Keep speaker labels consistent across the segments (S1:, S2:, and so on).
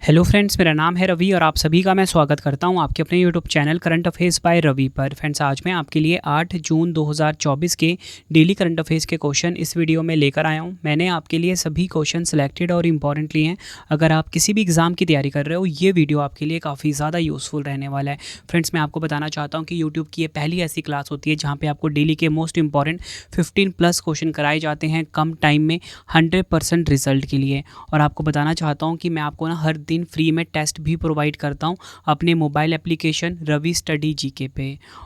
S1: Hello friends, मेरा नाम है रवि और आप सभी का मैं स्वागत करता हूं आपके अपने YouTube channel current affairs by Ravi पर। फ्रेंड्स, आज मैं आपके लिए 8 जून 2024 के डेली करंट अफेयर्स के क्वेश्चन इस वीडियो में लेकर आया हूं। मैंने आपके लिए सभी क्वेश्चन सिलेक्टेड और इम्पॉर्टेंट लिए हैं। अगर आप किसी भी एग्जाम की तैयारी कर रहे हो, ये वीडियो आपके लिए काफ़ी ज़्यादा यूज़फुल रहने वाला है। फ्रेंड्स, मैं आपको बताना चाहता हूँ कि यूट्यूब की ये पहली ऐसी क्लास होती है जहाँ पर आपको डेली के मोस्ट इंपॉर्टेंट 15+ क्वेश्चन कराए जाते हैं कम टाइम में 100% रिजल्ट के लिए। और आपको बताना चाहता हूँ कि मैं आपको ना हर दिन फ्री में टेस्ट भी प्रोवाइड करता हूं अपने mobile application Ravi study GK पे।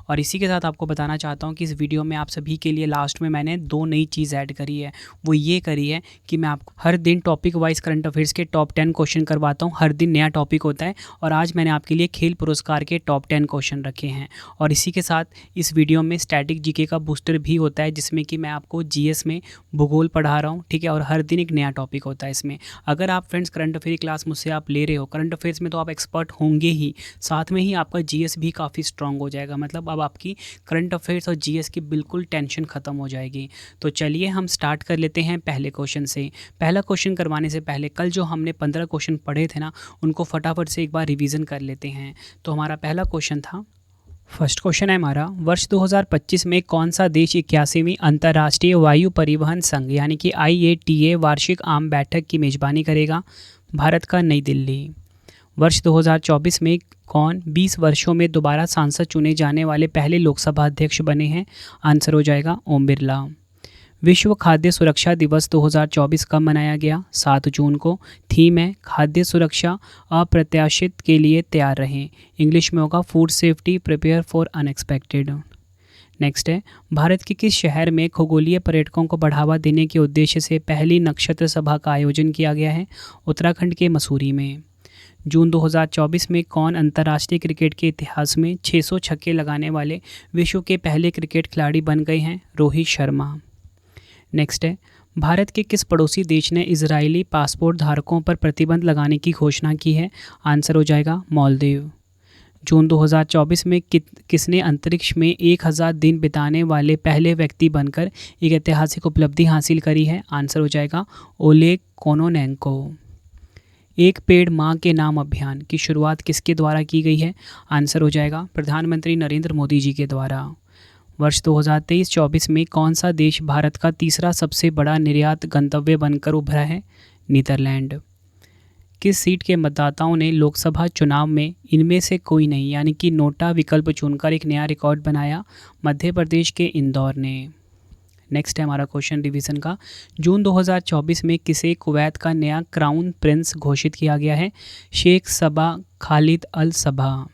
S1: और इसी के साथ आपको बताना चाहता हूं कि इस वीडियो में आप सभी के लिए लास्ट में मैंने 2 नई चीज़ ऐड करी है। वो ये करी है कि मैं आपको हर दिन टॉपिक वाइज करंट अफेयर्स के टॉप 10 क्वेश्चन करवाता हूँ। हर दिन नया टॉपिक होता है और आज मैंने आपके लिए खेल पुरस्कार के टॉप 10 क्वेश्चन रखे हैं। और इसी के साथ इस वीडियो में स्टैटिक जीके का बूस्टर भी होता है जिसमें कि मैं आपको जीएस में भूगोल पढ़ा रहा हूँ, ठीक है। और हर दिन एक नया टॉपिक होता है इसमें। अगर आप फ्रेंड्स करंट अफेयर क्लास मुझसे आप ले रहे हो, करंट अफेयर्स में तो आप एक्सपर्ट होंगे ही, साथ में ही आपका जीएस भी काफ़ी स्ट्रांग हो जाएगा। मतलब अब आपकी करंट अफेयर्स और जीएस की बिल्कुल टेंशन ख़त्म हो जाएगी। तो चलिए हम स्टार्ट कर लेते हैं पहले क्वेश्चन से। पहला क्वेश्चन करवाने से पहले कल जो हमने 15 क्वेश्चन पढ़े थे ना, उनको फटाफट से एक बार रिवीजन कर लेते हैं। तो हमारा पहला क्वेश्चन था, फर्स्ट क्वेश्चन है हमारा, वर्ष 2025 में कौन सा देश 81वीं अंतर्राष्ट्रीय वायु परिवहन संघ यानी कि IATA वार्षिक आम बैठक की मेज़बानी करेगा? भारत का नई दिल्ली। वर्ष 2024 में कौन 20 वर्षों में दोबारा सांसद चुने जाने वाले पहले लोकसभा अध्यक्ष बने हैं? आंसर हो जाएगा ओम बिरला। विश्व खाद्य सुरक्षा दिवस 2024 कब मनाया गया? 7 जून को। थीम है खाद्य सुरक्षा अप्रत्याशित के लिए तैयार रहें। इंग्लिश में होगा food safety prepare for unexpected. Next है, भारत के किस शहर में खगोलीय पर्यटकों को बढ़ावा देने के उद्देश्य से पहली नक्षत्र सभा का आयोजन किया गया है? उत्तराखंड के मसूरी में। जून 2024 में कौन अंतर्राष्ट्रीय क्रिकेट के इतिहास में 600 छक्के लगाने वाले विश्व के पहले क्रिकेट खिलाड़ी बन गए हैं? रोहित शर्मा। नेक्स्ट है, भारत के किस पड़ोसी देश ने इजरायली पासपोर्ट धारकों पर प्रतिबंध लगाने की घोषणा की है? आंसर हो जाएगा मालदीव। जून 2024 में किसने अंतरिक्ष में 1000 दिन बिताने वाले पहले व्यक्ति बनकर एक ऐतिहासिक उपलब्धि हासिल करी है? आंसर हो जाएगा ओलेग कोनोनेंको। एक पेड़ माँ के नाम अभियान की शुरुआत किसके द्वारा की गई है? आंसर हो जाएगा प्रधानमंत्री नरेंद्र मोदी जी के द्वारा। वर्ष 2023-24 में कौन सा देश भारत का तीसरा सबसे बड़ा निर्यात गंतव्य बनकर उभरा है? नीदरलैंड। किस सीट के मतदाताओं ने लोकसभा चुनाव में इनमें से कोई नहीं यानी कि नोटा विकल्प चुनकर एक नया रिकॉर्ड बनाया? मध्य प्रदेश के इंदौर ने। नेक्स्ट है हमारा क्वेश्चन रिवीजन का, जून 2024 में किसे कुवैत का नया क्राउन प्रिंस घोषित किया गया है? शेख सबा खालिद अल सबा।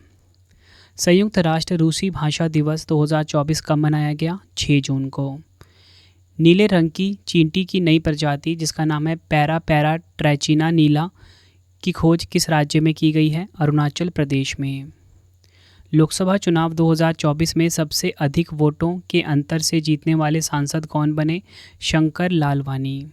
S1: संयुक्त राष्ट्र रूसी भाषा दिवस 2024 कब मनाया गया? 6 जून को। नीले रंग की चींटी की नई प्रजाति जिसका नाम है पैरा ट्रैचिना नीला की खोज किस राज्य में की गई है? अरुणाचल प्रदेश में। लोकसभा चुनाव 2024 में सबसे अधिक वोटों के अंतर से जीतने वाले सांसद कौन बने? शंकर लालवानी।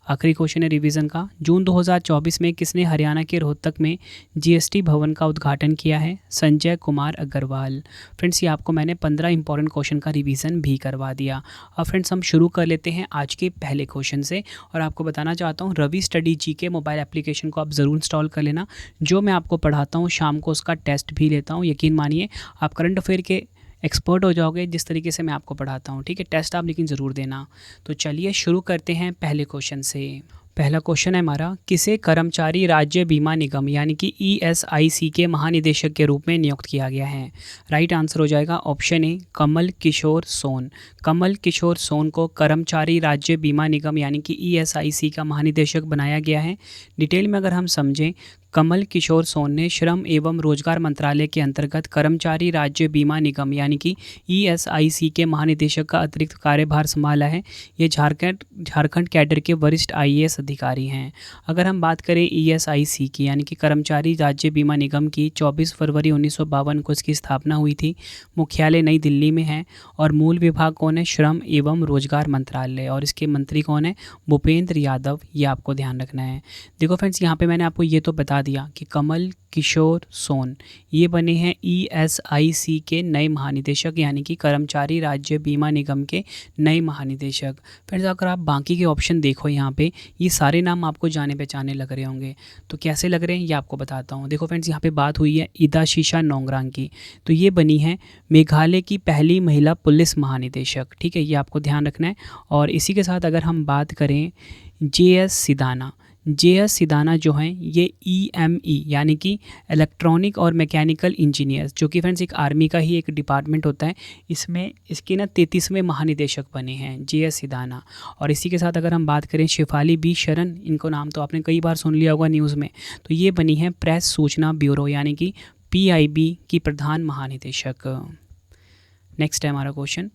S1: आखिरी क्वेश्चन है रिवीजन का, जून 2024 में किसने हरियाणा के रोहतक में जीएसटी भवन का उद्घाटन किया है? संजय कुमार अग्रवाल। फ्रेंड्स, ये आपको मैंने 15 इंपॉर्टेंट क्वेश्चन का रिवीजन भी करवा दिया। अब फ्रेंड्स हम शुरू कर लेते हैं आज के पहले क्वेश्चन से। और आपको बताना चाहता हूँ रवि स्टडी जी के मोबाइल एप्लीकेशन को आप ज़रूर इंस्टॉल कर लेना। जो मैं आपको पढ़ाता हूँ शाम को उसका टेस्ट भी लेता हूँ। यकीन मानिए आप करंट अफेयर के एक्सपर्ट हो जाओगे जिस तरीके से मैं आपको पढ़ाता हूँ, ठीक है। टेस्ट आप लेकिन ज़रूर देना। तो चलिए शुरू करते हैं पहले क्वेश्चन से। पहला क्वेश्चन है हमारा, किसे कर्मचारी राज्य बीमा निगम यानी कि ESIC के महानिदेशक के रूप में नियुक्त किया गया है? राइट आंसर हो जाएगा ऑप्शन ए कमल किशोर सोन। कमल किशोर सोन को कर्मचारी राज्य बीमा निगम यानी कि ESIC का महानिदेशक बनाया गया है। डिटेल में अगर हम समझें, कमल किशोर सोन ने श्रम एवं रोजगार मंत्रालय के अंतर्गत कर्मचारी राज्य बीमा निगम यानी कि ESIC के महानिदेशक का अतिरिक्त कार्यभार संभाला है। ये झारखंड कैडर के वरिष्ठ IAS अधिकारी हैं। अगर हम बात करें ESIC की यानी कि कर्मचारी राज्य बीमा निगम की, 24 फरवरी 1952 को इसकी स्थापना हुई थी। मुख्यालय नई दिल्ली में है और मूल विभाग कौन है? श्रम एवं रोजगार मंत्रालय। और इसके मंत्री कौन है? भूपेंद्र यादव। ये आपको ध्यान रखना है। देखो फ्रेंड्स, यहाँ पे मैंने आपको ये तो बता बता दिया कि कमल किशोर सोन ये बने हैं ESIC के नए महानिदेशक, यानी कि कर्मचारी राज्य बीमा निगम के नए महानिदेशक। फ्रेंड्स अगर आप बाकी के ऑप्शन देखो यहाँ पे, ये सारे नाम आपको जाने पहचाने लग रहे होंगे। तो कैसे लग रहे हैं ये आपको बताता हूँ। देखो फ्रेंड्स, यहाँ पे बात हुई है इदाशीशा नोंगरांग की, तो ये बनी है मेघालय की पहली महिला पुलिस महानिदेशक। ठीक है, ये आपको ध्यान रखना है। और इसी के साथ अगर हम बात करें JS सिदाना जो हैं ये EME यानी कि इलेक्ट्रॉनिक और मैकेनिकल इंजीनियर्स, जो कि फ्रेंड्स एक आर्मी का ही एक डिपार्टमेंट होता है, इसमें इसके ना 33वें महानिदेशक बने हैं JS सिदाना। और इसी के साथ अगर हम बात करें शेफाली B शरण, इनको नाम तो आपने कई बार सुन लिया होगा न्यूज़ में, तो ये बनी है प्रेस सूचना ब्यूरो यानी कि PIB की प्रधान महानिदेशक। नेक्स्ट है हमारा क्वेश्चन,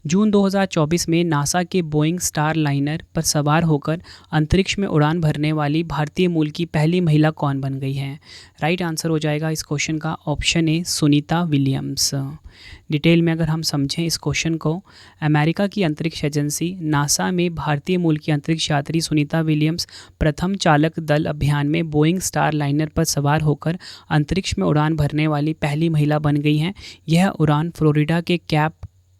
S1: जून 2024 में नासा के बोइंग स्टार लाइनर पर सवार होकर अंतरिक्ष में उड़ान भरने वाली भारतीय मूल की पहली महिला कौन बन गई है? राइट आंसर हो जाएगा इस क्वेश्चन का option A Sunita Williams. Detail में अगर हम समझें इस क्वेश्चन को, अमेरिका की अंतरिक्ष एजेंसी नासा में भारतीय मूल की अंतरिक्ष यात्री सुनीता विलियम्स प्रथम चालक दल अभियान में बोइंग स्टार लाइनर पर सवार होकर अंतरिक्ष में उड़ान भरने वाली पहली महिला बन गई हैं। यह उड़ान फ्लोरिडा के cap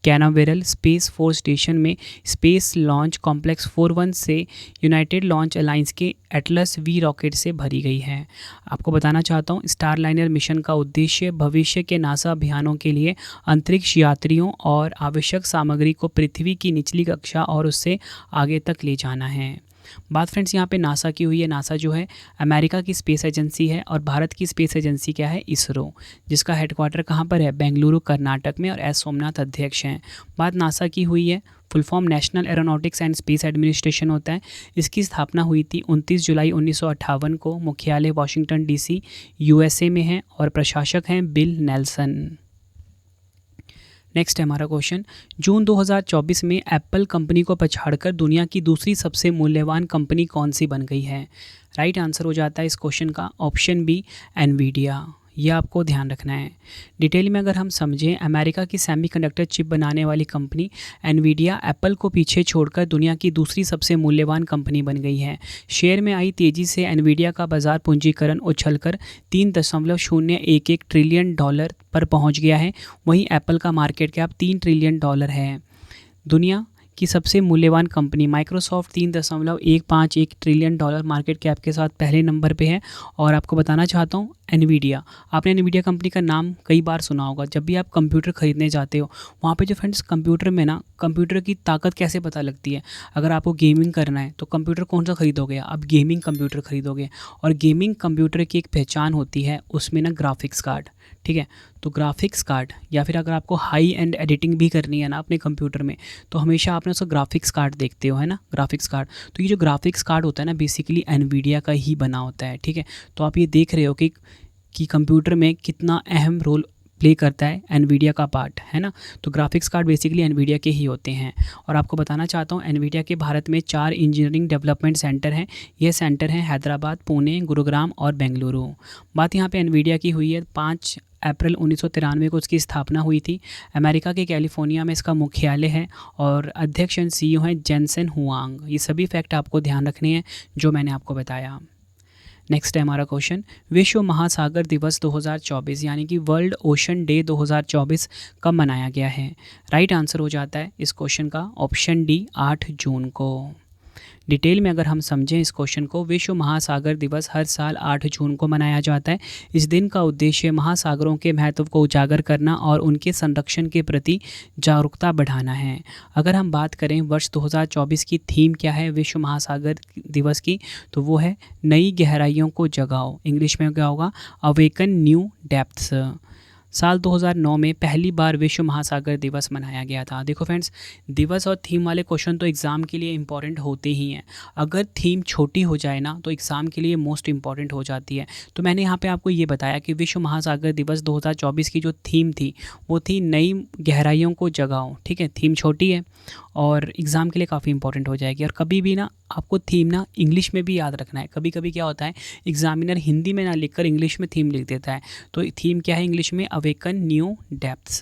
S1: Canaveral space force station में स्पेस लॉन्च कॉम्प्लेक्स 41 से यूनाइटेड लॉन्च अलायंस के एटलस V रॉकेट से भरी गई है। आपको बताना चाहता हूँ, स्टार लाइनर मिशन का उद्देश्य भविष्य के नासा अभियानों के लिए अंतरिक्ष यात्रियों और आवश्यक सामग्री को पृथ्वी की निचली कक्षा और उससे आगे तक ले जाना है। बात फ्रेंड्स यहाँ पे नासा की हुई है। नासा जो है अमेरिका की स्पेस एजेंसी है और भारत की स्पेस एजेंसी क्या है? इसरो, जिसका हेडक्वार्टर कहाँ पर है? बेंगलुरु कर्नाटक में, और एस सोमनाथ अध्यक्ष हैं। बात नासा की हुई है, full form national aeronautics and space administration होता है। इसकी स्थापना हुई थी 29 जुलाई 1958 को। मुख्यालय वाशिंगटन DC USA में है और प्रशासक हैं बिल नेल्सन। नेक्स्ट है हमारा क्वेश्चन, जून 2024 में एप्पल कंपनी को पछाड़कर दुनिया की दूसरी सबसे मूल्यवान कंपनी कौन सी बन गई है? राइट आंसर हो जाता है इस क्वेश्चन का ऑप्शन बी एनवीडिया। ये आपको ध्यान रखना है। डिटेल में अगर हम समझें, अमेरिका की सेमीकंडक्टर चिप बनाने वाली कंपनी एनवीडिया एप्पल को पीछे छोड़कर दुनिया की दूसरी सबसे मूल्यवान कंपनी बन गई है। शेयर में आई तेज़ी से एनवीडिया का बाजार पूंजीकरण उछलकर $3.011 ट्रिलियन पर पहुंच गया है। वहीं एप्पल का मार्केट कैप $3 ट्रिलियन है। दुनिया की सबसे मूल्यवान company Microsoft $3.151 trillion market cap के साथ पहले नंबर पे है। और आपको बताना चाहता हूँ, एनवीडिया, आपने एनवीडिया कंपनी का नाम कई बार सुना होगा। जब भी आप कंप्यूटर खरीदने जाते हो, वहाँ पे जो फ्रेंड्स कंप्यूटर में ना, कंप्यूटर की ताकत कैसे पता लगती है? अगर आपको गेमिंग करना है तो कंप्यूटर कौन सा खरीदोगे? आप गेमिंग कंप्यूटर खरीदोगे। और गेमिंग कंप्यूटर की एक पहचान होती है, उसमें ना ग्राफिक्स कार्ड, ठीक है। तो ग्राफिक्स कार्ड, या फिर अगर आपको हाई एंड एडिटिंग भी करनी है ना अपने कंप्यूटर में, तो हमेशा आपने उसका ग्राफिक्स कार्ड देखते हो, है ना, ग्राफिक्स कार्ड। तो ये जो ग्राफिक्स कार्ड होता है ना, बेसिकली एनवीडिया का ही बना होता है, ठीक है। तो आप ये देख रहे हो कि कंप्यूटर में कितना अहम रोल प्ले करता है एनवीडिया का पार्ट, है ना। तो ग्राफिक्स कार्ड बेसिकली एनवीडिया के ही होते हैं। और आपको बताना चाहता हूँ, एनवीडिया के भारत में 4 इंजीनियरिंग डेवलपमेंट सेंटर हैं। ये सेंटर हैं हैदराबाद, पुणे, गुरुग्राम और बेंगलुरु। बात यहाँ पे एनवीडिया की हुई है। 5 अप्रैल 1993 को उसकी स्थापना हुई थी। अमेरिका के कैलिफोर्निया में इसका मुख्यालय है और अध्यक्ष एंड CEO हैं जेनसेन हुआंग। ये सभी फैक्ट आपको ध्यान रखने हैं जो मैंने आपको बताया। नेक्स्ट है हमारा क्वेश्चन, विश्व महासागर दिवस 2024 यानी कि वर्ल्ड ओशन डे 2024 कब मनाया गया है? राइट आंसर हो जाता है इस क्वेश्चन का ऑप्शन डी 8 जून को। डिटेल में अगर हम समझें इस क्वेश्चन को, विश्व महासागर दिवस हर साल 8 जून को मनाया जाता है। इस दिन का उद्देश्य महासागरों के महत्व को उजागर करना और उनके संरक्षण के प्रति जागरूकता बढ़ाना है। अगर हम बात करें वर्ष 2024 की थीम क्या है विश्व महासागर दिवस की, तो वो है नई गहराइयों को जगाओ। इंग्लिश में क्या होगा? Awaken new depths. साल 2009 में पहली बार विश्व महासागर दिवस मनाया गया था। देखो फ्रेंड्स, दिवस और थीम वाले क्वेश्चन तो एग्ज़ाम के लिए इंपॉर्टेंट होते ही हैं। अगर थीम छोटी हो जाए ना तो एग्ज़ाम के लिए मोस्ट इंपॉर्टेंट हो जाती है। तो मैंने यहाँ पे आपको ये बताया कि विश्व महासागर दिवस 2024 की जो थीम थी वो थी नई गहराइयों को जगाओ, ठीक है। थीम छोटी है और एग्ज़ाम के लिए काफ़ी इंपॉर्टेंट हो जाएगी। और कभी भी ना आपको थीम ना इंग्लिश में भी याद रखना है। कभी कभी क्या होता है, एग्जामिनर हिंदी में ना लिखकर इंग्लिश में थीम लिख देता है। तो थीम क्या है इंग्लिश में? Awaken new depths.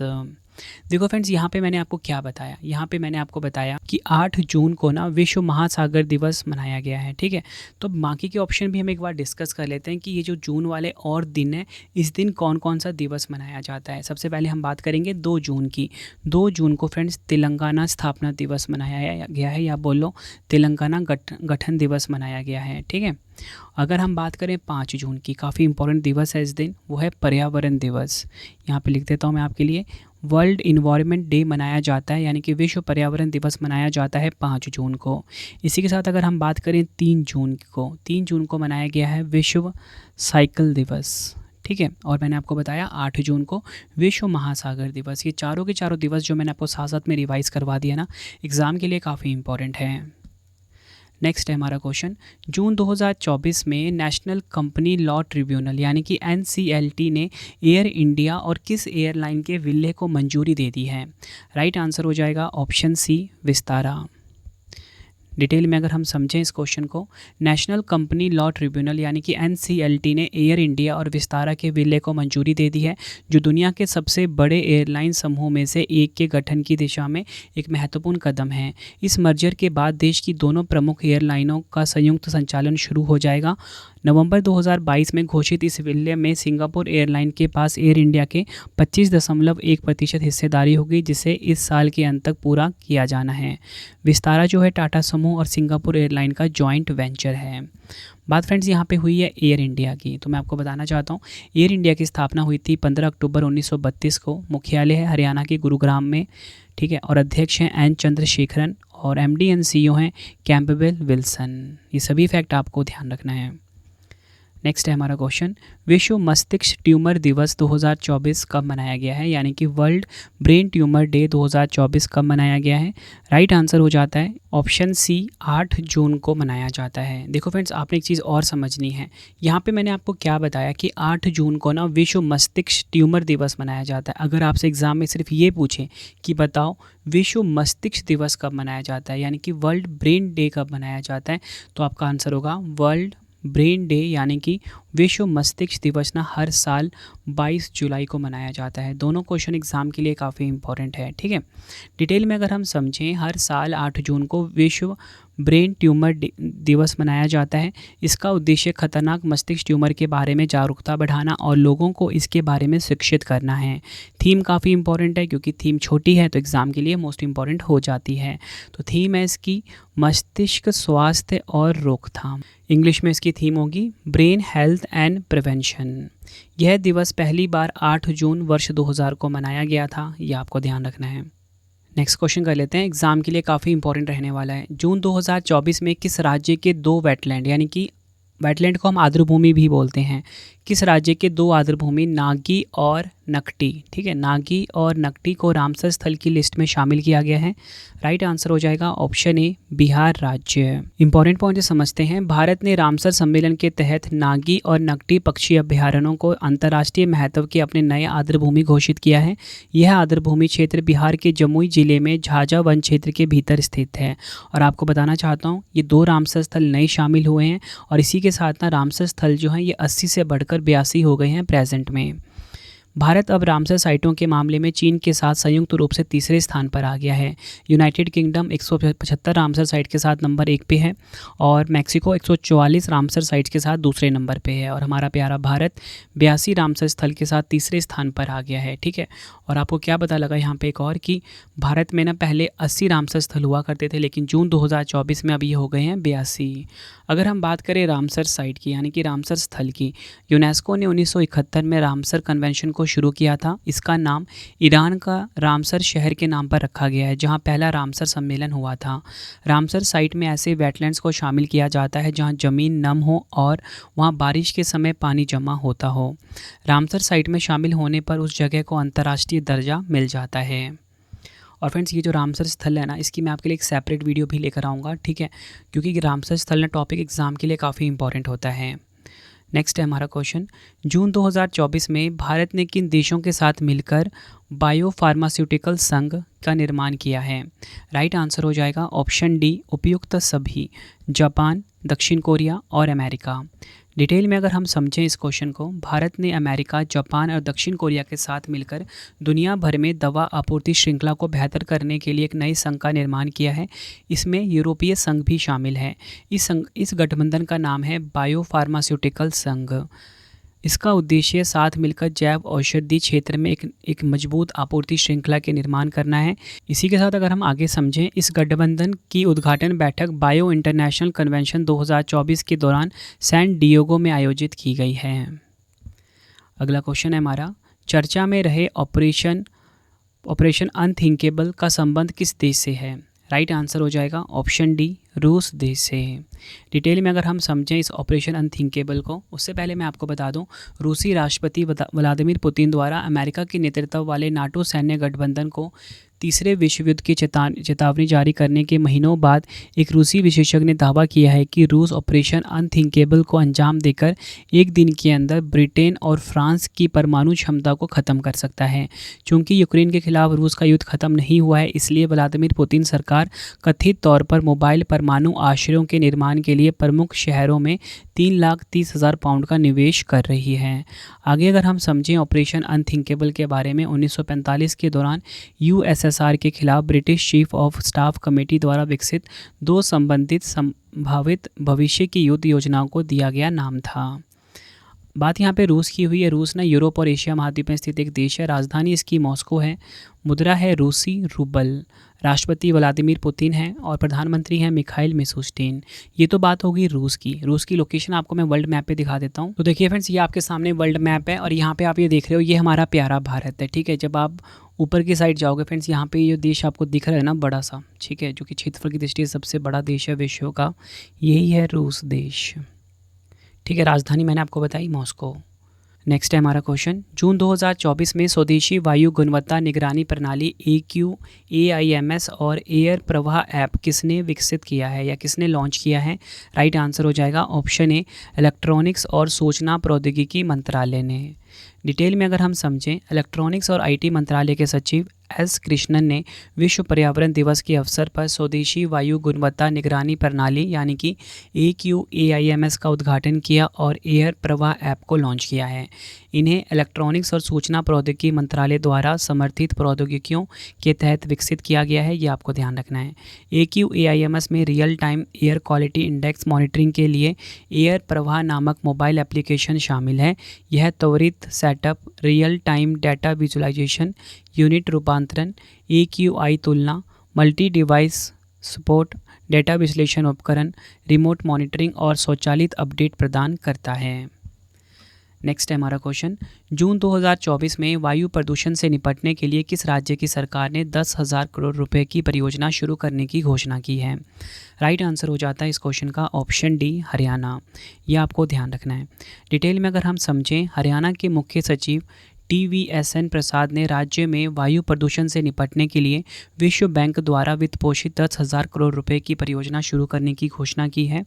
S1: देखो फ्रेंड्स, यहाँ पे मैंने आपको क्या बताया, यहाँ पे मैंने आपको बताया कि 8 जून को ना विश्व महासागर दिवस मनाया गया है, ठीक है। तो बाकी के ऑप्शन भी हम एक बार डिस्कस कर लेते हैं कि ये जो जून वाले और दिन है, इस दिन कौन कौन सा दिवस मनाया जाता है। सबसे पहले हम बात करेंगे 2 जून की। 2 जून को फ्रेंड्स तेलंगाना स्थापना दिवस मनाया गया है, या बोलो तेलंगाना गठन दिवस मनाया गया है, ठीक है। अगर हम बात करें 5 जून की, काफ़ी इंपॉर्टेंट दिवस है इस दिन, वो है पर्यावरण दिवस। यहाँ पे लिख देता हूँ मैं आपके लिए, वर्ल्ड इन्वायरमेंट डे मनाया जाता है, यानी कि विश्व पर्यावरण दिवस मनाया जाता है 5 जून को। इसी के साथ अगर हम बात करें 3 जून को, 3 जून को मनाया गया है विश्व साइकिल दिवस, ठीक है। और मैंने आपको बताया 8 जून को विश्व महासागर दिवस। ये चारों के चारों दिवस जो मैंने आपको साथ साथ में रिवाइज़ करवा दिया ना, एग्ज़ाम के लिए काफ़ी इंपॉर्टेंट है। नेक्स्ट है हमारा क्वेश्चन, जून 2024 में नेशनल कंपनी लॉ ट्रिब्यूनल यानी कि NCLT ने एयर इंडिया और किस एयरलाइन के विलय को मंजूरी दे दी है। राइट आंसर हो जाएगा ऑप्शन सी, विस्तारा। डिटेल में अगर हम समझें इस क्वेश्चन को, नेशनल कंपनी लॉ ट्रिब्यूनल यानी कि NCLT ने एयर इंडिया और विस्तारा के विलय को मंजूरी दे दी है, जो दुनिया के सबसे बड़े एयरलाइन समूह में से एक के गठन की दिशा में एक महत्वपूर्ण कदम है। इस मर्जर के बाद देश की दोनों प्रमुख एयरलाइनों का संयुक्त संचालन शुरू हो जाएगा। नवंबर 2022 में घोषित इस विलय में सिंगापुर एयरलाइन के पास एयर इंडिया के 25.1% हिस्सेदारी होगी, जिसे इस साल के अंत तक पूरा किया जाना है। विस्तारा जो है टाटा समूह और सिंगापुर एयरलाइन का जॉइंट वेंचर है। बात फ्रेंड्स यहाँ पे हुई है एयर इंडिया की, तो मैं आपको बताना चाहता हूँ एयर इंडिया की स्थापना हुई थी 15 अक्टूबर 1932 को। मुख्यालय है हरियाणा के गुरुग्राम में, ठीक है। और अध्यक्ष हैं एन चंद्रशेखरन और MD एंड CEO हैं कैम्पबेल विल्सन। ये सभी फैक्ट आपको ध्यान रखना है। नेक्स्ट है हमारा क्वेश्चन, विश्व मस्तिष्क ट्यूमर दिवस 2024 कब मनाया गया है, यानी कि वर्ल्ड ब्रेन ट्यूमर डे 2024 कब मनाया गया है। राइट आंसर हो जाता है ऑप्शन सी, 8 जून को मनाया जाता है। देखो फ्रेंड्स, आपने एक चीज़ और समझनी है, यहाँ पे मैंने आपको क्या बताया कि 8 जून को ना विश्व मस्तिष्क ट्यूमर दिवस मनाया जाता है। अगर आपसे एग्जाम में सिर्फ ये पूछे कि बताओ विश्व मस्तिष्क दिवस कब मनाया जाता है, यानी कि वर्ल्ड ब्रेन डे कब मनाया जाता है, तो आपका आंसर होगा वर्ल्ड ब्रेन डे, यानी कि विश्व मस्तिष्क दिवस ना हर साल 22 जुलाई को मनाया जाता है। दोनों क्वेश्चन एग्जाम के लिए काफ़ी इंपॉर्टेंट है, ठीक है। डिटेल में अगर हम समझें, हर साल 8 जून को विश्व ब्रेन ट्यूमर दिवस मनाया जाता है। इसका उद्देश्य खतरनाक मस्तिष्क ट्यूमर के बारे में जागरूकता बढ़ाना और लोगों को इसके बारे में शिक्षित करना है। थीम काफ़ी इंपॉर्टेंट है, क्योंकि थीम छोटी है तो एग्ज़ाम के लिए मोस्ट इंपॉर्टेंट हो जाती है। तो थीम है इसकी मस्तिष्क स्वास्थ्य और रोकथाम। इंग्लिश में इसकी थीम होगी ब्रेन हेल्थ एंड प्रिवेंशन। यह दिवस पहली बार 8 जून वर्ष 2000 को मनाया गया था, यह आपको ध्यान रखना है। नेक्स्ट क्वेश्चन कर लेते हैं, एग्जाम के लिए काफ़ी इंपॉर्टेंट रहने वाला है। जून 2024 में किस राज्य के 2 वेटलैंड, यानी कि वेटलैंड को हम आर्द्रभूमि भी बोलते हैं, किस राज्य के 2 आर्द्रभूमि नागी और नकटी, ठीक है, नागी और नकटी को रामसर स्थल की लिस्ट में शामिल किया गया है। राइट आंसर हो जाएगा ऑप्शन ए, बिहार राज्य। इंपॉर्टेंट पॉइंट समझते हैं, भारत ने रामसर सम्मेलन के तहत नागी और नकटी पक्षी अभ्यारण्यों को अंतर्राष्ट्रीय महत्व के अपने नए आर्द्रभूमि घोषित किया है। यह आर्द्रभूमि क्षेत्र बिहार के जमुई जिले में झाझा वन क्षेत्र के भीतर स्थित है। और आपको बताना चाहता हूँ, ये 2 रामसर स्थल नए शामिल हुए हैं, और इसी के साथ ना रामसर स्थल जो हैं ये 80 से बढ़कर 82 हो गए हैं प्रेजेंट में। भारत अब रामसर साइटों के मामले में चीन के साथ संयुक्त रूप से तीसरे स्थान पर आ गया है। यूनाइटेड किंगडम 175 रामसर साइट के साथ नंबर 1 पे है, और मैक्सिको 144 रामसर साइट्स के साथ दूसरे नंबर पे है, और हमारा प्यारा भारत 82 रामसर स्थल के साथ तीसरे स्थान पर आ गया है, ठीक है। और आपको क्या पता लगा यहाँ पे एक और कि भारत में ना पहले 80 रामसर स्थल हुआ करते थे, लेकिन जून 2024 में अभी ये हो गए हैं 82। अगर हम बात करें रामसर साइट की, यानी कि रामसर स्थल की, यूनेस्को ने 1971 में रामसर कन्वेंशन को शुरू किया था। इसका नाम ईरान का रामसर शहर के नाम पर रखा गया है, जहां पहला रामसर सम्मेलन हुआ था। रामसर साइट में ऐसे वेटलैंड्स को शामिल किया जाता है जहां ज़मीन नम हो और वहां बारिश के समय पानी जमा होता हो। रामसर साइट में शामिल होने पर उस जगह को अंतर्राष्ट्रीय दर्जा मिल जाता है। और फ्रेंड्स, ये जो रामसर स्थल है ना, इसकी मैं आपके लिए एक सेपरेट वीडियो भी लेकर आऊँगा, ठीक है, क्योंकि रामसर स्थल ना टॉपिक एग्जाम के लिए काफ़ी इंपॉर्टेंट होता है। नेक्स्ट है हमारा क्वेश्चन, जून 2024 में भारत ने किन देशों के साथ मिलकर बायोफार्मास्यूटिकल संघ का निर्माण किया है। राइट आंसर हो जाएगा ऑप्शन डी, उपयुक्त सभी, जापान, दक्षिण कोरिया और अमेरिका। डिटेल में अगर हम समझें इस क्वेश्चन को, भारत ने अमेरिका, जापान और दक्षिण कोरिया के साथ मिलकर दुनिया भर में दवा आपूर्ति श्रृंखला को बेहतर करने के लिए एक नए संघ का निर्माण किया है। इसमें यूरोपीय संघ भी शामिल है। इस गठबंधन का नाम है बायो फार्मास्यूटिकल संघ। इसका उद्देश्य साथ मिलकर जैव औषधि क्षेत्र में एक मजबूत आपूर्ति श्रृंखला के निर्माण करना है। इसी के साथ अगर हम आगे समझें, इस गठबंधन की उद्घाटन बैठक बायो इंटरनेशनल कन्वेंशन 2024 के दौरान सैन डिएगो में आयोजित की गई है। अगला क्वेश्चन है हमारा, चर्चा में रहे ऑपरेशन अनथिंकेबल का संबंध किस देश से है? राइट आंसर हो जाएगा ऑप्शन डी, रूस देश से है। डिटेल में अगर हम समझें इस ऑपरेशन अनथिंकेबल को, उससे पहले मैं आपको बता दूं, रूसी राष्ट्रपति व्लादिमीर पुतिन द्वारा अमेरिका के नेतृत्व वाले नाटो सैन्य गठबंधन को तीसरे विश्व युद्ध की चेतावनी जारी करने के महीनों बाद एक रूसी विशेषज्ञ ने दावा किया है कि रूस ऑपरेशन अनथिंकेबल को अंजाम देकर एक दिन के अंदर ब्रिटेन और फ्रांस की परमाणु क्षमता को ख़त्म कर सकता है। चूंकि यूक्रेन के खिलाफ रूस का युद्ध खत्म नहीं हुआ है, इसलिए व्लादिमीर पुतिन सरकार कथित तौर पर मोबाइल परमाणु आश्रयों के निर्माण के लिए प्रमुख शहरों में 3,30,000 पाउंड का निवेश कर रही है। आगे अगर हम समझें ऑपरेशन अनथिंकेबल के बारे में, 1945 के दौरान यूएसएसआर के खिलाफ British chief of staff committee द्वारा विकसित 2 संबंधित संभावित भविष्य की युद्ध योजनाओं को दिया गया नाम था। बात यहाँ पे रूस की हुई है। रूस ना यूरोप और एशिया महाद्वीप में स्थित एक देश है। राजधानी इसकी मॉस्को है। मुद्रा है रूसी रूबल। राष्ट्रपति व्लादिमीर पुतिन हैं और प्रधानमंत्री हैं मिखाइल मिशुस्टिन। ये तो बात होगी रूस की। रूस की लोकेशन आपको मैं वर्ल्ड मैप पे दिखा देता हूँ। तो देखिए फ्रेंड्स, ये आपके सामने वर्ल्ड मैप है और यहाँ पे आप ये देख रहे हो, ये हमारा प्यारा भारत है। ठीक है, जब आप ऊपर की साइड जाओगे फ्रेंड्स, यहाँ पे ये देश आपको दिख रहा है ना, बड़ा सा, ठीक है, जो कि क्षेत्रफल की दृष्टि से सबसे बड़ा देश है विश्व का, यही है रूस देश। ठीक है, राजधानी मैंने आपको बताई मॉस्को। नेक्स्ट है हमारा क्वेश्चन, जून 2024 में स्वदेशी वायु गुणवत्ता निगरानी प्रणाली AQAIMS और एयर प्रवाह ऐप किसने विकसित किया है या किसने लॉन्च किया है? राइट आंसर हो जाएगा ऑप्शन ए, इलेक्ट्रॉनिक्स और सूचना प्रौद्योगिकी मंत्रालय ने। डिटेल में अगर हम समझें, इलेक्ट्रॉनिक्स और IT मंत्रालय के सचिव S कृष्णन ने विश्व पर्यावरण दिवस के अवसर पर स्वदेशी वायु गुणवत्ता निगरानी प्रणाली यानी कि AQAIMS का उद्घाटन किया और एयर प्रवाह ऐप को लॉन्च किया है। इन्हें इलेक्ट्रॉनिक्स और सूचना प्रौद्योगिकी मंत्रालय द्वारा समर्थित प्रौद्योगिकियों के तहत विकसित किया गया है, ये आपको ध्यान रखना है। AQAIMS में real time air quality index monitoring के लिए एयर प्रवाह नामक मोबाइल एप्लीकेशन शामिल है। यह त्वरित setup, real time data visualisation, unit रूपांतरण, AQI तुलना, मल्टी डिवाइस सपोर्ट, डेटा विश्लेषण उपकरण, रिमोट मॉनिटरिंग और स्वचालित अपडेट प्रदान करता है। नेक्स्ट है हमारा क्वेश्चन, जून 2024 में वायु प्रदूषण से निपटने के लिए किस राज्य की सरकार ने 10,000 करोड़ रुपए की परियोजना शुरू करने की घोषणा की है? राइट आंसर हो जाता है इस क्वेश्चन का ऑप्शन डी, हरियाणा। यह आपको ध्यान रखना है। डिटेल में अगर हम समझें, हरियाणा के मुख्य सचिव TVSN प्रसाद ने राज्य में वायु प्रदूषण से निपटने के लिए विश्व बैंक द्वारा वित्त पोषित 10,000 करोड़ रुपए की परियोजना शुरू करने की घोषणा की है।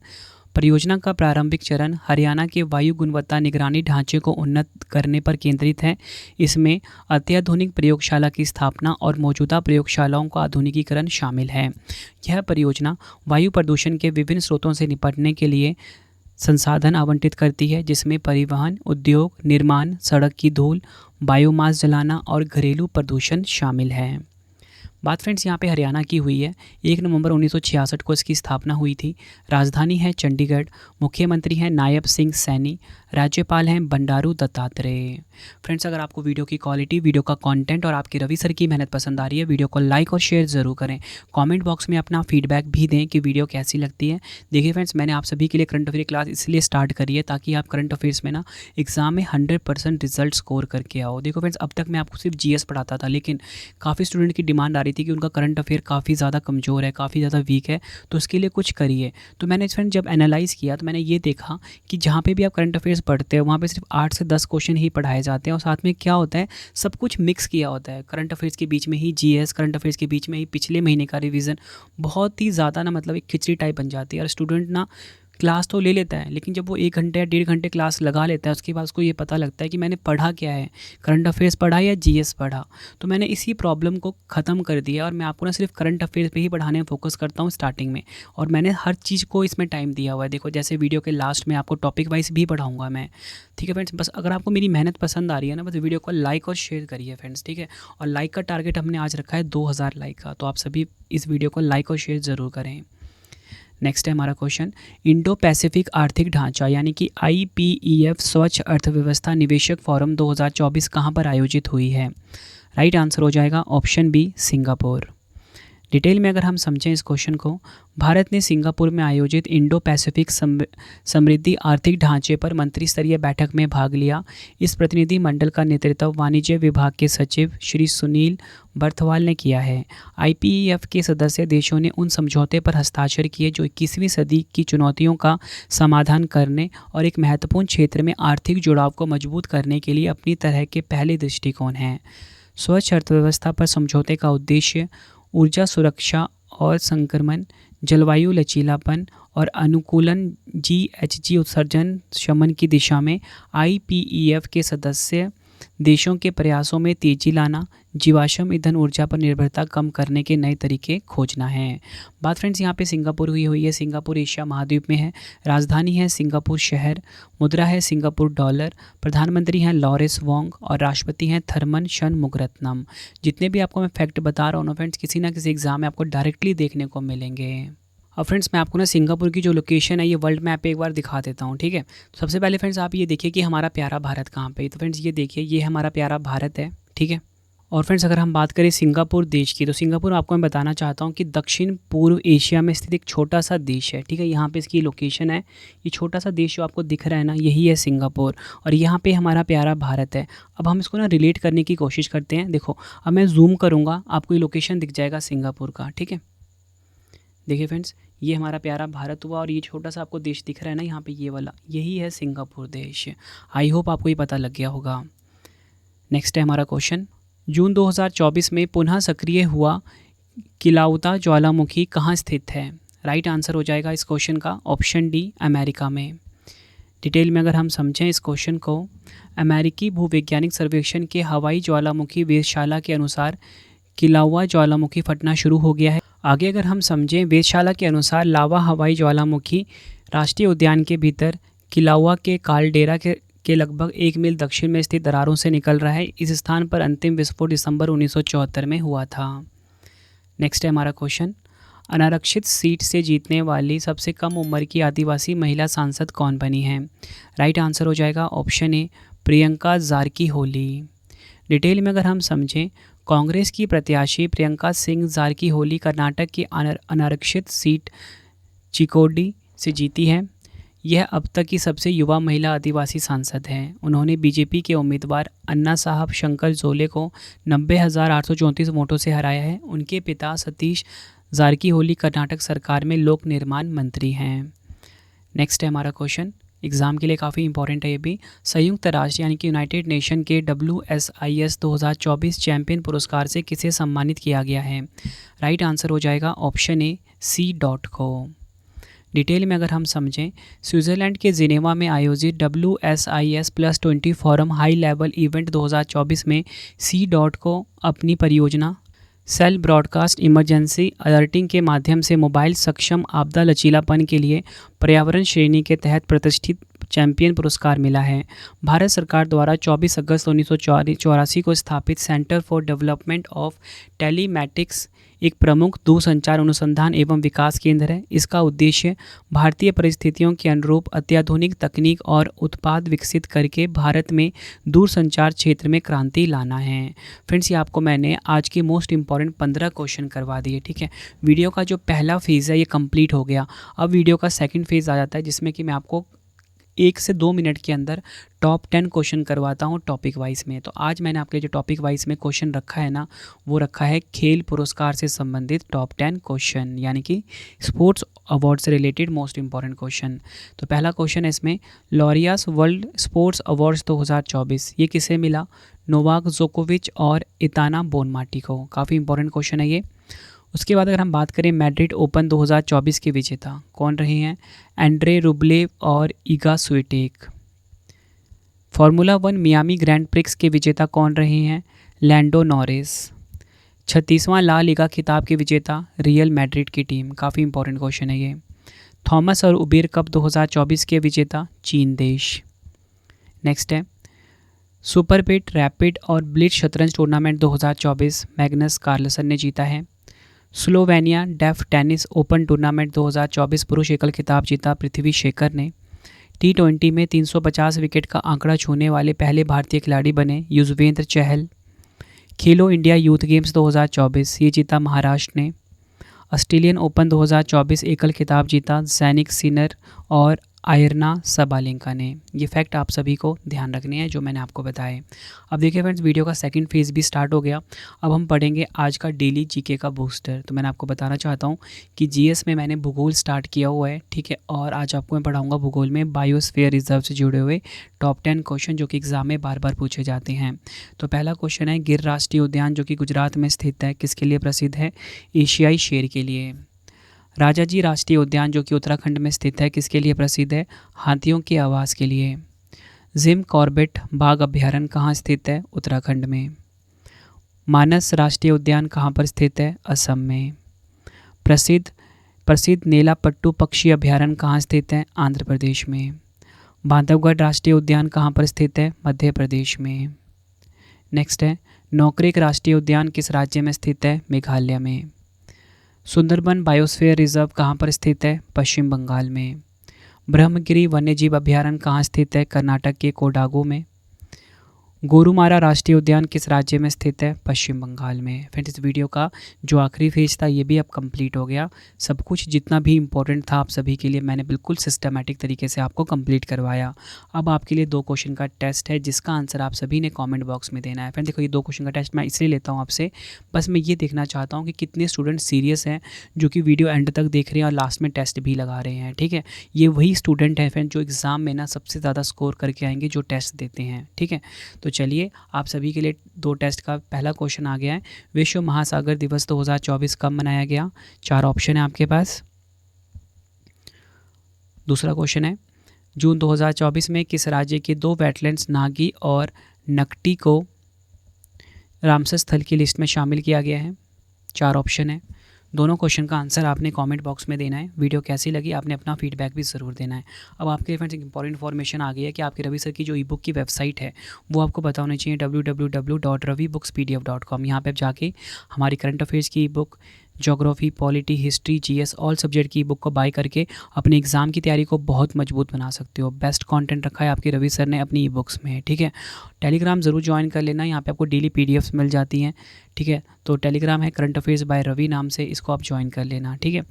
S1: परियोजना का प्रारंभिक चरण हरियाणा के वायु गुणवत्ता निगरानी ढांचे को उन्नत करने पर केंद्रित है। इसमें अत्याधुनिक प्रयोगशाला की स्थापना और मौजूदा प्रयोगशालाओं का आधुनिकीकरण शामिल है। यह परियोजना वायु प्रदूषण के विभिन्न स्रोतों से निपटने के लिए संसाधन आवंटित करती है, जिसमें परिवहन, उद्योग, निर्माण, सड़क की धूल, बायोमास जलाना और घरेलू प्रदूषण शामिल है। बात फ्रेंड्स यहाँ पे हरियाणा की हुई है। 1 नवंबर 1966 को इसकी स्थापना हुई थी। राजधानी है चंडीगढ़। मुख्यमंत्री हैं नायब सिंह सैनी। राज्यपाल हैं बंडारू दत्तात्रेय। फ्रेंड्स, अगर आपको वीडियो की क्वालिटी, वीडियो का कंटेंट और आपकी रवि सर की मेहनत पसंद आ रही है, वीडियो को लाइक और शेयर ज़रूर करें। कमेंट बॉक्स में अपना फीडबैक भी दें कि वीडियो कैसी लगती है। देखिए फ्रेंड्स, मैंने आप सभी के लिए करंट अफेयर क्लास इसलिए स्टार्ट करी है ताकि आप करंट अफेयर्स में ना एग्जाम में 100% रिजल्ट स्कोर करके आओ। देखो फ्रेंड्स, अब तक मैं आपको सिर्फ GS पढ़ाता था, लेकिन काफ़ी स्टूडेंट की डिमांड आ रही थी कि उनका करंट अफेयर काफ़ी ज़्यादा कमज़ोर है, काफ़ी ज़्यादा वीक है, तो उसके लिए कुछ करिए। तो मैंने फ्रेंड जब एनालाइज़ किया तो मैंने ये देखा कि जहाँ पे भी आप करंट अफेयर्स पढ़ते हो वहाँ पे सिर्फ 8 से 10 क्वेश्चन ही पढ़ाए जाते हैं और साथ में क्या होता है, सब कुछ मिक्स किया होता है। करंट अफेयर्स के बीच में ही GS, करंट अफेयर्स के बीच में ही पिछले महीने का रिवीजन, बहुत ही ज़्यादा ना मतलब एक खिचड़ी टाइप बन जाती है और स्टूडेंट ना क्लास तो ले लेता है, लेकिन जब वो 1 घंटे या 1.5 घंटे क्लास लगा लेता है, उसके बाद उसको ये पता लगता है कि मैंने पढ़ा क्या है, करंट अफेयर्स पढ़ा या जीएस पढ़ा। तो मैंने इसी प्रॉब्लम को ख़त्म कर दिया और मैं आपको ना सिर्फ करंट अफेयर्स पे ही पढ़ाने में फोकस करता हूँ स्टार्टिंग में, और मैंने हर चीज़ को इसमें टाइम दिया हुआ है। देखो जैसे वीडियो के लास्ट में आपको टॉपिक वाइज भी पढ़ाऊँगा मैं, ठीक है फ्रेंड्स। बस अगर आपको मेरी मेहनत पसंद आ रही है ना, बस वीडियो को लाइक और शेयर करिए फ्रेंड्स, ठीक है। और लाइक का टारगेट हमने आज रखा है 2000 लाइक का, तो आप सभी इस वीडियो को लाइक और शेयर ज़रूर करें। नेक्स्ट है हमारा क्वेश्चन, इंडो पैसिफिक आर्थिक ढांचा यानी कि IPEF स्वच्छ अर्थव्यवस्था निवेशक फोरम 2024 कहाँ पर आयोजित हुई है? राइट आंसर हो जाएगा ऑप्शन बी, सिंगापुर। डिटेल में अगर हम समझें इस क्वेश्चन को, भारत ने सिंगापुर में आयोजित इंडो पैसिफिक समृद्धि आर्थिक ढांचे पर मंत्री स्तरीय बैठक में भाग लिया। इस प्रतिनिधि मंडल का नेतृत्व वाणिज्य विभाग के सचिव श्री सुनील बर्थवाल ने किया है। IPEF के सदस्य देशों ने उन समझौते पर हस्ताक्षर किए जो 21वीं सदी की चुनौतियों का समाधान करने और एक महत्वपूर्ण क्षेत्र में आर्थिक जुड़ाव को मजबूत करने के लिए अपनी तरह के पहले दृष्टिकोण हैं। स्वच्छ अर्थव्यवस्था पर समझौते का उद्देश्य ऊर्जा सुरक्षा और संक्रमण, जलवायु लचीलापन और अनुकूलन GHG उत्सर्जन शमन की दिशा में IPEF के सदस्य देशों के प्रयासों में तेजी लाना, जीवाश्म ईंधन ऊर्जा पर निर्भरता कम करने के नए तरीके खोजना है। बात फ्रेंड्स यहाँ पे सिंगापुर हुई है। सिंगापुर एशिया महाद्वीप में है। राजधानी है सिंगापुर शहर। मुद्रा है सिंगापुर डॉलर। प्रधानमंत्री हैं लॉरेंस वोंग और राष्ट्रपति हैं थर्मन शनमुगरत्नम। जितने भी आपको मैं फैक्ट बता रहा हूँ ना फ्रेंड्स, किसी ना किसी एग्जाम में आपको डायरेक्टली देखने को मिलेंगे। अब फ्रेंड्स मैं आपको ना सिंगापुर की जो लोकेशन है ये वर्ल्ड मैप पे एक बार दिखा देता हूँ, ठीक है। तो सबसे पहले फ्रेंड्स आप ये देखिए कि हमारा प्यारा भारत कहाँ पे है। तो फ्रेंड्स ये देखिए, ये हमारा प्यारा भारत है, ठीक है। और फ्रेंड्स अगर हम बात करें सिंगापुर देश की, तो सिंगापुर आपको मैं बताना चाहता हूँ कि दक्षिण पूर्व एशिया में स्थित एक छोटा सा देश है, ठीक है। यहाँ पे इसकी लोकेशन है, ये छोटा सा देश जो आपको दिख रहा है ना, यही है सिंगापुर, और यहाँ पे हमारा प्यारा भारत है। अब हम इसको ना रिलेट करने की कोशिश करते हैं। देखो अब मैं जूम करूँगा, आपको ये लोकेशन दिख जाएगा सिंगापुर का, ठीक है। देखिए फ्रेंड्स, ये हमारा प्यारा भारत हुआ और ये छोटा सा आपको देश दिख रहा है ना यहाँ पे, ये वाला, यही है सिंगापुर देश। आई होप आपको ये पता लग गया होगा। नेक्स्ट है हमारा क्वेश्चन, जून 2024 में पुनः सक्रिय हुआ किलाउता ज्वालामुखी कहाँ स्थित है? राइट आंसर हो जाएगा इस क्वेश्चन का ऑप्शन डी, अमेरिका में। डिटेल में अगर हम समझें इस क्वेश्चन को, अमेरिकी भूवैज्ञानिक सर्वेक्षण के हवाई ज्वालामुखी वेधशाला के अनुसार किलाउआ ज्वालामुखी फटना शुरू हो गया है। आगे अगर हम समझें, वेधशाला के अनुसार लावा हवाई ज्वालामुखी राष्ट्रीय उद्यान के भीतर किलाउआ के कालडेरा के लगभग 1 मील दक्षिण में स्थित दरारों से निकल रहा है। इस स्थान पर अंतिम विस्फोट दिसंबर 1974 में हुआ था। नेक्स्ट है हमारा क्वेश्चन, अनारक्षित सीट से जीतने वाली सबसे कम उम्र की आदिवासी महिला सांसद कौन बनी है? राइट आंसर हो जाएगा option A, Priyanka Jarkiholi. Detail में अगर हम समझें, कांग्रेस की प्रत्याशी प्रियंका सिंह जारकीहोली कर्नाटक की अनारक्षित सीट चिकोडी से जीती है। यह अब तक की सबसे युवा महिला आदिवासी सांसद हैं। उन्होंने बीजेपी के उम्मीदवार अन्ना साहब शंकर जोले को 90,834 वोटों से हराया है। उनके पिता सतीश जारकीहोली कर्नाटक सरकार में लोक निर्माण मंत्री हैं। नेक्स्ट है हमारा क्वेश्चन, एग्ज़ाम के लिए काफ़ी इंपॉर्टेंट है ये भी। संयुक्त राष्ट्र यानी कि यूनाइटेड नेशन के WSIS 2024 चैंपियन पुरस्कार से किसे सम्मानित किया गया है? राइट आंसर हो जाएगा ऑप्शन ए, C.DOT को। डिटेल में अगर हम समझें, स्विट्ज़रलैंड के जिनेवा में आयोजित WSIS+20 forum high level event 2024 में C.DOT को अपनी परियोजना सेल ब्रॉडकास्ट इमरजेंसी अलर्टिंग के माध्यम से मोबाइल सक्षम आपदा लचीलापन के लिए पर्यावरण श्रेणी के तहत प्रतिष्ठित चैंपियन पुरस्कार मिला है। भारत सरकार द्वारा 24 अगस्त 1984 को स्थापित centre for development of telematics एक प्रमुख दूरसंचार अनुसंधान एवं विकास केंद्र है। इसका उद्देश्य भारतीय परिस्थितियों के अनुरूप अत्याधुनिक तकनीक और उत्पाद विकसित करके भारत में दूरसंचार क्षेत्र में क्रांति लाना है। फ्रेंड्स, ये आपको मैंने आज के मोस्ट इंपॉर्टेंट 15 क्वेश्चन करवा दिए, ठीक है। वीडियो का जो पहला फेज़ है ये कंप्लीट हो गया। अब वीडियो का सेकंड फेज़ आ जाता है जिसमें कि मैं आपको 1 से 2 मिनट के अंदर टॉप 10 क्वेश्चन करवाता हूँ टॉपिक वाइज में। तो आज मैंने आपके जो टॉपिक वाइज में क्वेश्चन रखा है ना, वो रखा है खेल पुरस्कार से संबंधित टॉप 10 क्वेश्चन, यानी कि स्पोर्ट्स अवार्ड से रिलेटेड मोस्ट इंपॉर्टेंट क्वेश्चन। तो पहला क्वेश्चन है इसमें, लॉरियास वर्ल्ड स्पोर्ट्स अवार्ड्स 2024 ये किसे मिला? नोवाक जोकोविच और इताना बोनमाटी को। काफ़ी इंपॉर्टेंट क्वेश्चन है ये। उसके बाद अगर हम बात करें मैड्रिड ओपन 2024 के विजेता कौन रहे हैं, एंड्रे रुब्लेव और ईगा Swiatek. Formula 1 Miami grand prix के विजेता कौन रहे हैं, लैंडो नॉरिस। 36वां ला लीगा खिताब के विजेता रियल मैड्रिड की टीम, काफ़ी इंपॉर्टेंट क्वेश्चन है ये। थॉमस और उबेर कप 2024 के विजेता चीन देश। नेक्स्ट है सुपर पिट, रैपिड और ब्लिट्ज शतरंज टूर्नामेंट 2024 मैग्नस कार्लसन ने जीता है। Slovenia deaf tennis open tournament 2024 पुरुष एकल खिताब जीता पृथ्वी शेखर ने। T20 में 350 विकेट का आंकड़ा छूने वाले पहले भारतीय खिलाड़ी बने युजवेंद्र चहल। खेलो इंडिया यूथ गेम्स 2024 ये जीता महाराष्ट्र ने। ऑस्ट्रेलियन ओपन 2024 एकल खिताब जीता जैनिक सिनर और आयरना सबालेंका ने। ये फैक्ट आप सभी को ध्यान रखने हैं जो मैंने आपको बताए। अब देखिए फ्रेंड्स, वीडियो का सेकंड फेज़ भी स्टार्ट हो गया। अब हम पढ़ेंगे आज का डेली जीके का बूस्टर। तो मैंने आपको बताना चाहता हूँ कि जीएस में मैंने भूगोल स्टार्ट किया हुआ है, ठीक है। और आज आपको मैं पढ़ाऊँगा भूगोल में बायोस्फीयर रिजर्व से जुड़े हुए टॉप 10 क्वेश्चन जो कि एग्जाम में बार बार पूछे जाते हैं। तो पहला क्वेश्चन है, गिर राष्ट्रीय उद्यान जो कि गुजरात में स्थित है किसके लिए प्रसिद्ध है, एशियाई शेर के लिए। राजाजी राष्ट्रीय उद्यान जो कि उत्तराखंड में स्थित है किसके लिए प्रसिद्ध है, हाथियों के आवास के लिए। जिम कॉर्बेट बाघ अभ्यारण्य कहाँ स्थित है, उत्तराखंड में। मानस राष्ट्रीय उद्यान कहाँ पर स्थित है, असम में। प्रसिद्ध नेलापट्टू पक्षी अभ्यारण्य कहाँ स्थित है, आंध्र प्रदेश में। बांधवगढ़ राष्ट्रीय उद्यान कहाँ पर स्थित है, मध्य प्रदेश में। नेक्स्ट है, नोकरेक राष्ट्रीय उद्यान किस राज्य में स्थित है, मेघालय में। सुंदरबन बायोस्फीयर रिजर्व कहाँ पर स्थित है, पश्चिम बंगाल में। ब्रह्मगिरी वन्यजीव अभ्यारण्य कहाँ स्थित है, कर्नाटक के कोडागू में। गोरुमारा राष्ट्रीय उद्यान किस राज्य में स्थित है, पश्चिम बंगाल में। फ्रेंड्स, इस वीडियो का जो आखिरी फेज था ये भी अब कंप्लीट हो गया। सब कुछ जितना भी इम्पोर्टेंट था आप सभी के लिए मैंने बिल्कुल सिस्टमेटिक तरीके से आपको कंप्लीट करवाया। अब आपके लिए 2 क्वेश्चन का टेस्ट है जिसका आंसर आप सभी ने कॉमेंट बॉक्स में देना है। फ्रेंड देखो, ये 2 क्वेश्चन का टेस्ट मैं इसलिए लेता हूँ आपसे, बस मैं ये देखना चाहता हूँ कि कितने स्टूडेंट सीरियस हैं जो कि वीडियो एंड तक देख रहे हैं और लास्ट में टेस्ट भी लगा रहे हैं, ठीक है। ये वही स्टूडेंट हैं फ्रेंड जो एग्ज़ाम में ना सबसे ज़्यादा स्कोर करके आएंगे, जो टेस्ट देते हैं, ठीक है। तो चलिए, आप सभी के लिए 2 टेस्ट का पहला क्वेश्चन आ गया है। विश्व महासागर दिवस 2024 कब मनाया गया, 4 ऑप्शन है आपके पास। दूसरा क्वेश्चन है, जून 2024 में किस राज्य के 2 वेटलैंड्स नागी और नकटी को रामसर स्थल की लिस्ट में शामिल किया गया है, 4 ऑप्शन है। दोनों क्वेश्चन का आंसर आपने कमेंट बॉक्स में देना है। वीडियो कैसी लगी आपने अपना फीडबैक भी ज़रूर देना है। अब आपके लिए फ्रेंड्स एक इंपॉर्टेंट इन्फॉर्मेशन आ गई है कि आपके रवि सर की जो ई बुक की वेबसाइट है वो आपको पता होनी चाहिए, www.ravibookspdf.com। यहाँ पे आप जाके हमारी करंट अफेयर्स की ई book, geography, polity, history, GS all subject की बुक को बाय करके अपने एग्ज़ाम की तैयारी को बहुत मजबूत बना सकते हो। बेस्ट कंटेंट रखा है आपके रवि सर ने अपनी ई बुक्स में, ठीक है। टेलीग्राम ज़रूर ज्वाइन कर लेना, यहाँ पे आपको डेली पीडीएफ्स मिल जाती हैं, ठीक है। तो टेलीग्राम है करंट अफेयर्स बाय रवि नाम से, इसको आप ज्वाइन कर लेना, ठीक है।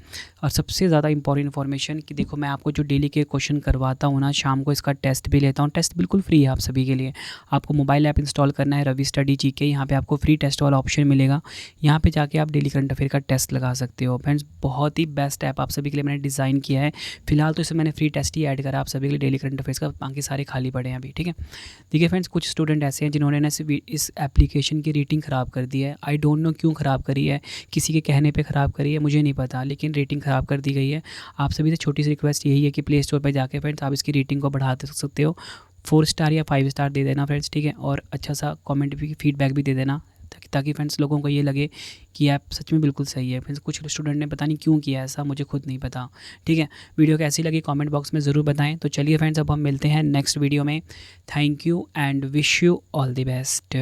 S1: और सबसे ज़्यादा इंपॉर्टेंट इन्फॉर्मेशन कि देखो, मैं आपको जो डेली के क्वेश्चन करवाता हूँ ना, शाम को इसका टेस्ट भी लेता हूँ। टेस्ट बिल्कुल फ्री है आप सभी के लिए। आपको मोबाइल ऐप इंस्टॉल करना है रवि स्टडी जीके, यहाँ पे आपको फ्री टेस्ट वाला ऑप्शन मिलेगा। यहाँ पे जाके आप डेली करंट अफेयर का टेस्ट लगा सकते हो। फ्रेंड्स, बहुत ही बेस्ट ऐप आप सभी के लिए मैंने डिज़ाइन किया है। फिलहाल तो इसमें मैंने फ्री टेस्ट ही ऐड करा आप सभी के लिए डेली करंट अफेयर्स का, बाकी सारे खाली पड़े हैं अभी, ठीक है। देखिए फ्रेंड्स, कुछ स्टूडेंट ऐसे हैं जिन्होंने ना इस एप्लीकेशन की रेटिंग ख़राब कर दी है। आई डोंट नो क्यों ख़राब करी है, किसी के कहने पे ख़राब करी है मुझे नहीं पता, लेकिन रेटिंग ख़राब कर दी गई है। आप सभी से छोटी सी रिक्वेस्ट यही है कि प्ले स्टोर पर जाके फ्रेंड्स आप इसकी रेटिंग को बढ़ा सकते हो। 4 स्टार या 5 स्टार दे देना फ्रेंड्स, ठीक है। और अच्छा सा कमेंट भी, फीडबैक भी दे देना ताकि फ्रेंड्स लोगों को ये लगे कि ऐप सच में बिल्कुल सही है। फ्रेंड्स, कुछ स्टूडेंट ने पता नहीं क्यों किया ऐसा, मुझे खुद नहीं पता, ठीक है। वीडियो कैसी लगी कमेंट बॉक्स में ज़रूर बताएं। तो चलिए फ्रेंड्स, अब हम मिलते हैं नेक्स्ट वीडियो में। Thank you and wish you all the best.